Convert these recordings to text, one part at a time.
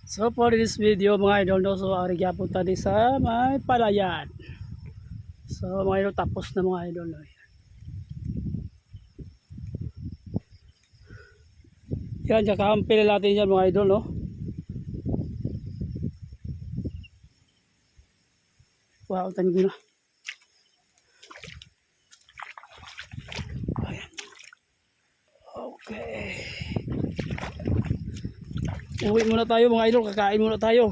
So for this video mga idol, no, so ari gyapon tani sa may palayan. So mga idol, tapos na mga idol, no. Yan, kakampil natin yan mga idol, no. Wow, tani na. Ayan. Okay. Uwi muna tayo mga idol, kakain muna tayo.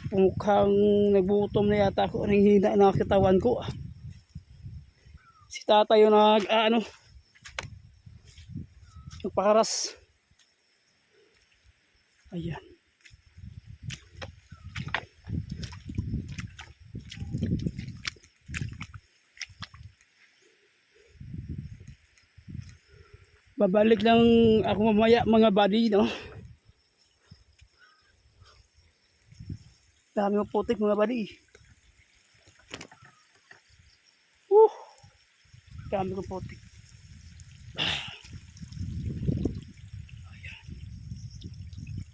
Mukhang nagbutom na yata ako, nanghihina na katawan ko. Si tatay yung nagpakaras. Ayan. Babalik lang ako mamaya mga buddy, no. Dami ng putik mga buddy. Dami ng putik.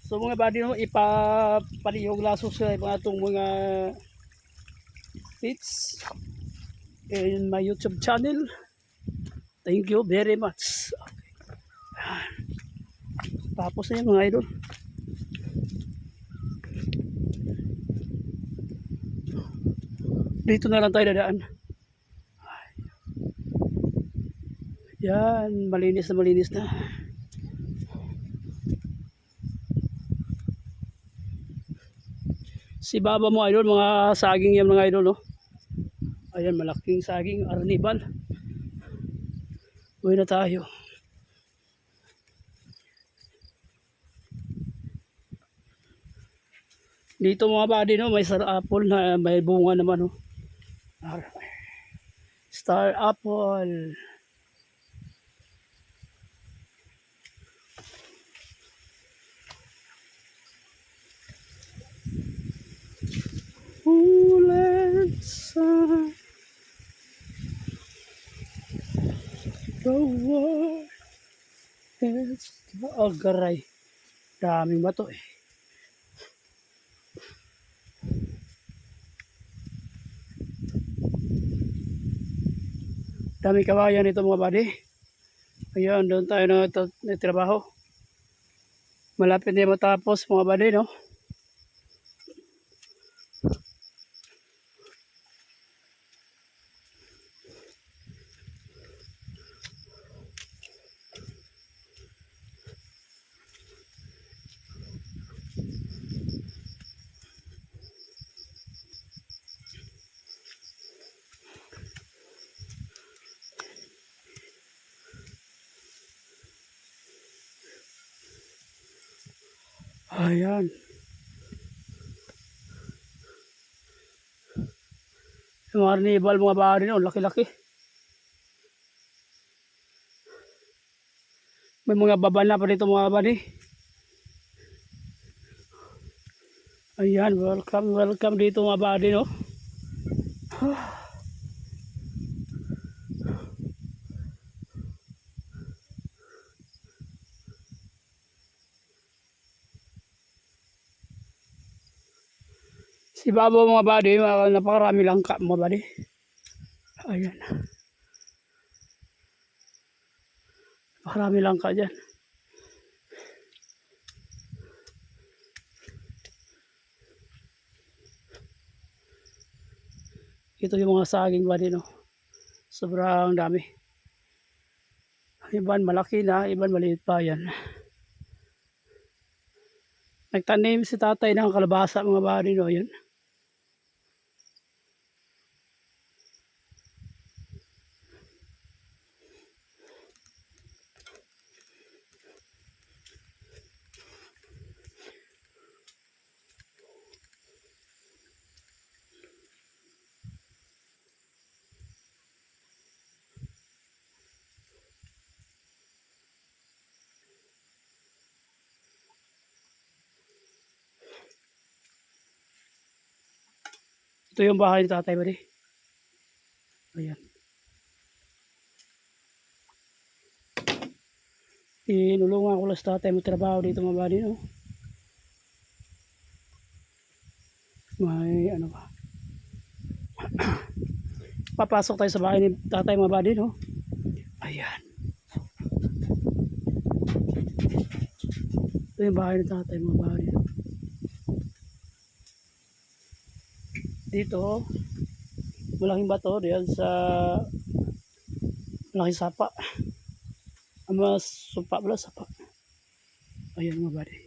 So mga buddy, no, ipapalihog laso sa mga itong mga tips in my YouTube channel. Thank you very much. Okay. Tapos na yun mga idol. Dito na lang tayo dadaan. Yan, malinis na. Si baba mo idol, mga saging yan mga idol, no. Ayan, malaking saging arnibal. Uwi na tayo. Dito mga buddy, no, may star apple na may bunga naman, no. Star apple. Let's the world is garay. Daming bato eh. Daming kawayan ito mga buddy. Ayan, doon tayo na trabaho. Malapit na matapos mga buddy, no. Ayan. Yung mga arnibal mga buddy, no, laki-laki. May mga babala pa dito mga buddy. Ayan, welcome dito mga buddy, no. Si baba mga buddy, napakarami langka mga buddy. Ayan. Napakarami langka dyan. Ito yung mga saging buddy, no. Sobrang dami. Iban malaki na, iban maliit pa yan. Nagtanim si tatay ng kalabasa mga buddy, no. Yan. Ito yung bahay ni tatay buddy. Ayan. Tinulungan ko lang sa tatay mo trabaho dito mga buddy, no. May ano pa. Papasok tayo sa bahay ni tatay mga buddy, no? Ayan. Ito yung bahay ni tatay mga buddy. Dito, malaking bato diyan sa malaking sapa. Ang mga sumpa pala, sapa. Ayan mga buddy.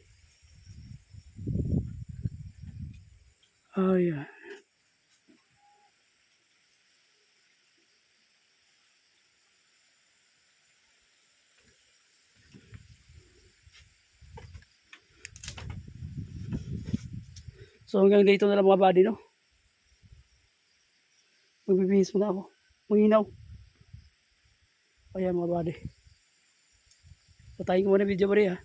Ayan. So hanggang dito na lang mga buddy, no? Magbibihis muna ako. Manginaw. Ayan mga buddy. Patayin ko muna video buddy ha.